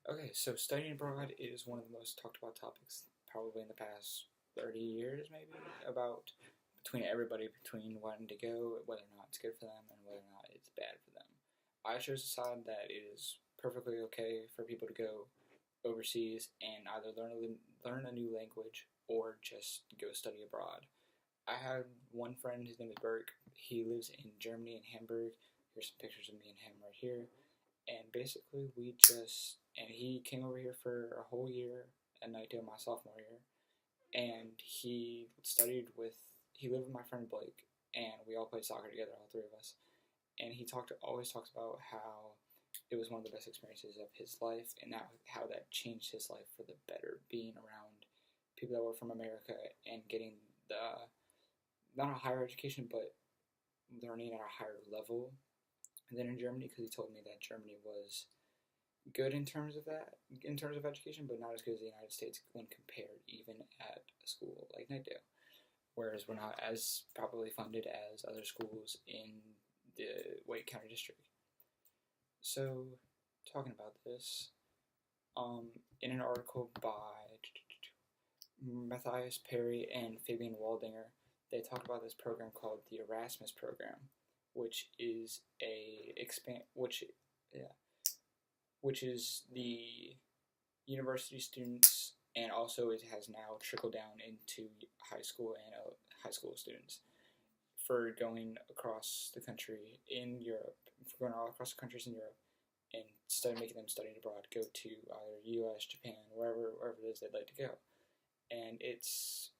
Okay, so studying abroad is one of the most talked about topics probably in the past 30 years, maybe, about between everybody, between wanting to go, whether or not it's good for them, and whether or not it's bad for them. I chose to decide that it is perfectly okay for people to go overseas and either learn a new language or just go study abroad. I had one friend, his name is Burke. He lives in Germany, in Hamburg. Here's some pictures of me and him right here. And basically, he came over here for a whole year at night my sophomore year. And he lived with my friend Blake, and we all played soccer together, all three of us. And always talks about how it was one of the best experiences of his life, and how that changed his life for the better, being around people that were from America and getting not a higher education, but learning at a higher level than in Germany, because he told me that Germany was good in terms of education, but not as good as the United States when compared, even at a school like Nightdale. Whereas we're not as properly funded as other schools in the Wake County District. So, talking about this, in an article by Matthias Perry and Fabian Waldinger, they talk about this program called the Erasmus program, which is which is the university students, and also it has now trickled down into high school and high school students for going across the country in Europe, for going all across the countries in Europe, and making them study abroad, go to either U.S., Japan, wherever it is they'd like to go. And it's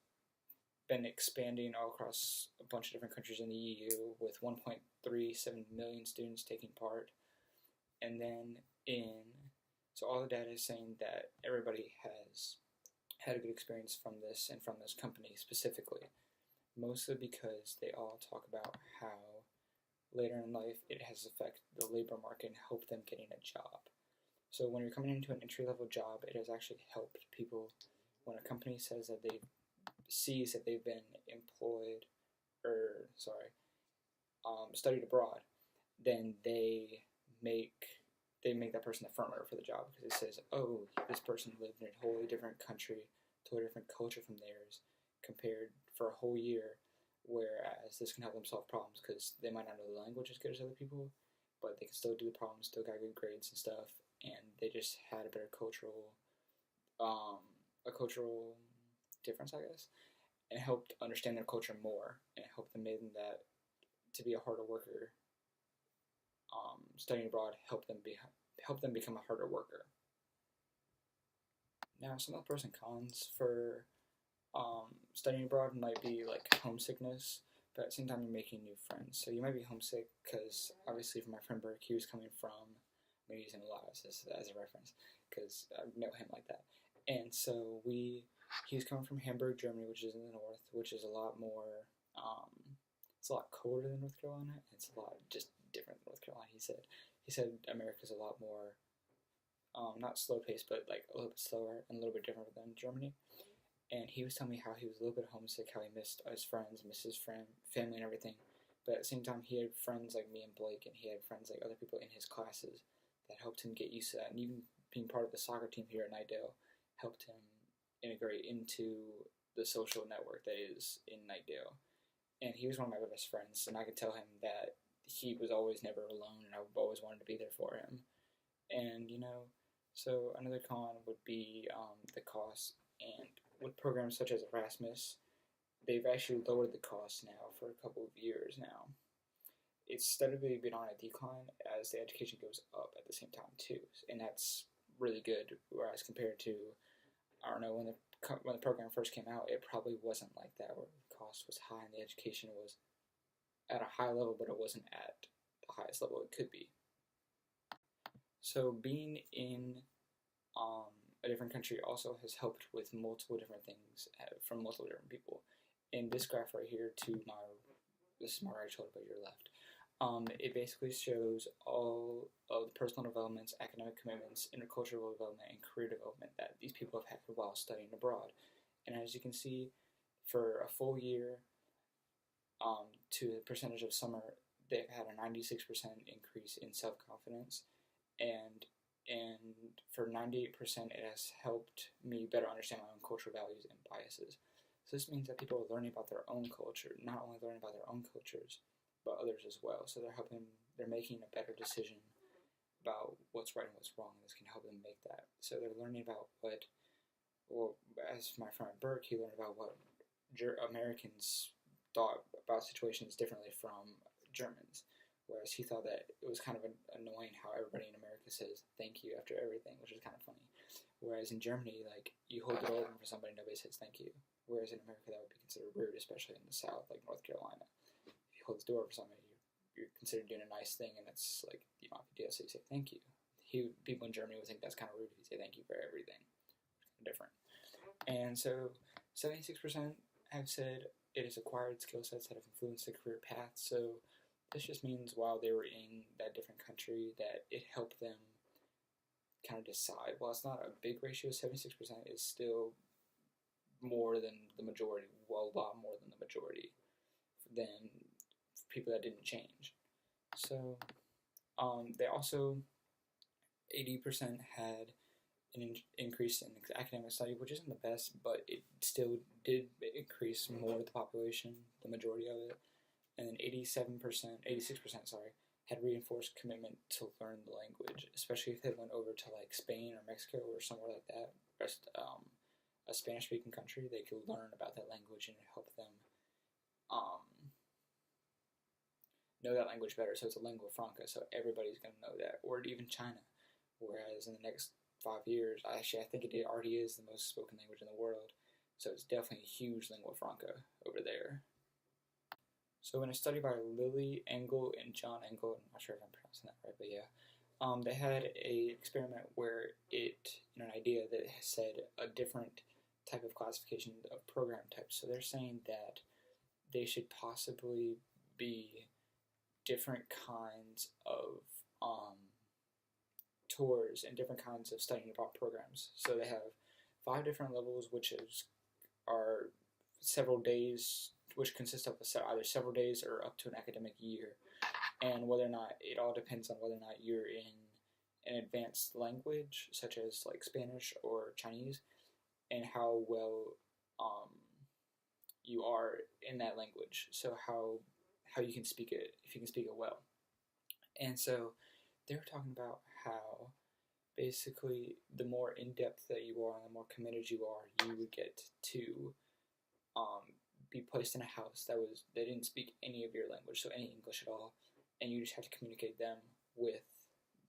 been expanding all across a bunch of different countries in the EU, with 1.37 million students taking part. And then so all the data is saying that everybody has had a good experience from this and from this company specifically, mostly because they all talk about how later in life it has affected the labor market and helped them getting a job. So when you're coming into an entry-level job, it has actually helped people. When a company says that sees that they've been studied abroad, then they make that person the front runner for the job, because it says, oh, this person lived in a wholly different country, totally different culture from theirs, compared for a whole year, whereas this can help them solve problems, because they might not know the language as good as other people, but they can still do the problems, still got good grades and stuff, and they just had a better cultural difference, I guess, and helped understand their culture more, and it helped them make them that to be a harder worker. Studying abroad help them become a harder worker. Now, some of the pros and cons for studying abroad might be like homesickness, but at the same time you're making new friends. So you might be homesick because, obviously, for my friend Burke, he was coming from, I'm going to use him a lot as a reference, because I know him like that. And so he's coming from Hamburg, Germany, which is in the north, which is a lot more, it's a lot colder than North Carolina. It's a lot just different than North Carolina, he said America's a lot more, not slow paced, but like a little bit slower and a little bit different than Germany. And he was telling me how he was a little bit homesick, how he missed his friends, missed his family and everything. But at the same time, he had friends like me and Blake, and he had friends like other people in his classes that helped him get used to that. And even being part of the soccer team here at Nightdale helped him integrate into the social network that is in Nightdale. And he was one of my best friends, and I could tell him that he was always never alone, and I always wanted to be there for him. And, so another con would be the cost. And with programs such as Erasmus, they've actually lowered the cost now for a couple of years now. It's steadily been on a decline as the education goes up at the same time too, and that's really good. Whereas compared to, I don't know, when the program first came out, it probably wasn't like that, where the cost was high and the education was at a high level, but it wasn't at the highest level it could be. So being in a different country also has helped with multiple different things from multiple different people. In this graph right here, this is my right shoulder, but your left. It basically shows all of the personal developments, academic commitments, intercultural development, and career development that these people have had while studying abroad. And as you can see, for a full year, to the percentage of summer, they've had a 96% increase in self-confidence, and and for 98%, it has helped me better understand my own cultural values and biases. So this means that people are learning about their own culture, not only learning about their own cultures, but others as well. So they're making a better decision about what's right and what's wrong, and this can help them make that. So they're learning about as my friend Burke, he learned about what Americans thought about situations differently from Germans. Whereas he thought that it was kind of annoying how everybody in America says thank you after everything, which is kind of funny. Whereas in Germany, like, you hold the door open for somebody, nobody says thank you. Whereas in America, that would be considered rude, especially in the South, like North Carolina. If you hold the door for somebody, you're considered doing a nice thing, and it's like, you don't have to do it, so you say thank you. People in Germany would think that's kind of rude if you say thank you for everything. It's kind of different. And so 76% have said it has acquired skill sets that have influenced their career path. So this just means while they were in that different country that it helped them kind of decide. While it's not a big ratio, 76% is still more than the majority, well, a lot more than the majority than people that didn't change. So they also, 80% had an increase in academic study, which isn't the best, but it still did increase more with the population, the majority of it. And then 86%, had reinforced commitment to learn the language, especially if they went over to like Spain or Mexico or somewhere like that, a Spanish-speaking country. They could learn about that language and help them know that language better. So it's a lingua franca, so everybody's going to know that. Or even China, whereas in the next 5 years, I think it already is the most spoken language in the world. So it's definitely a huge lingua franca over there. So in a study by Lily Engel and John Engel, I'm not sure if I'm pronouncing that right, but yeah, they had an experiment where an idea that said a different type of classification of program types. So they're saying that they should possibly be different kinds of tours and different kinds of studying abroad programs. So they have 5 different levels, which are several days, which consist of either several days or up to an academic year. And whether or not, it all depends on whether or not you're in an advanced language, such as like Spanish or Chinese, and how well you are in that language. So how you can speak it, if you can speak it well. And so they were talking about how basically the more in-depth that you are and the more committed you are, you would get to be placed in a house that didn't speak any of your language, so any English at all, and you just have to communicate them with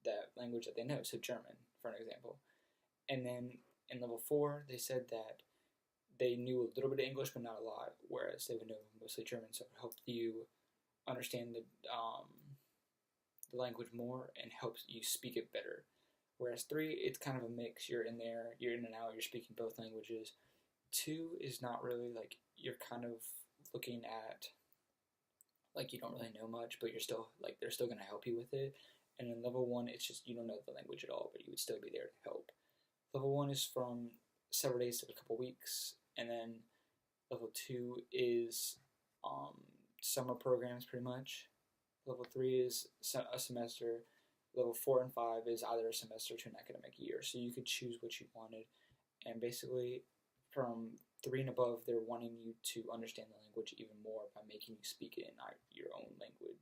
that language that they know, so German, for an example. And then in level 4, they said that they knew a little bit of English, but not a lot, whereas they would know mostly German, so it helped you understand the language more and helps you speak it better. Whereas 3, it's kind of a mix. You're in there, you're in and out, you're speaking both languages. 2 is not really, like, you're kind of looking at, like, you don't really know much, but you're still, like, they're still going to help you with it. And in level 1, it's just you don't know the language at all, but you would still be there to help. Level 1 is from several days to a couple weeks, and then level 2 is summer programs, pretty much. Level 3 is a semester. Level 4 and 5 is either a semester to an academic year, so you could choose what you wanted. And basically, from 3 and above, they're wanting you to understand the language even more by making you speak it in your own language.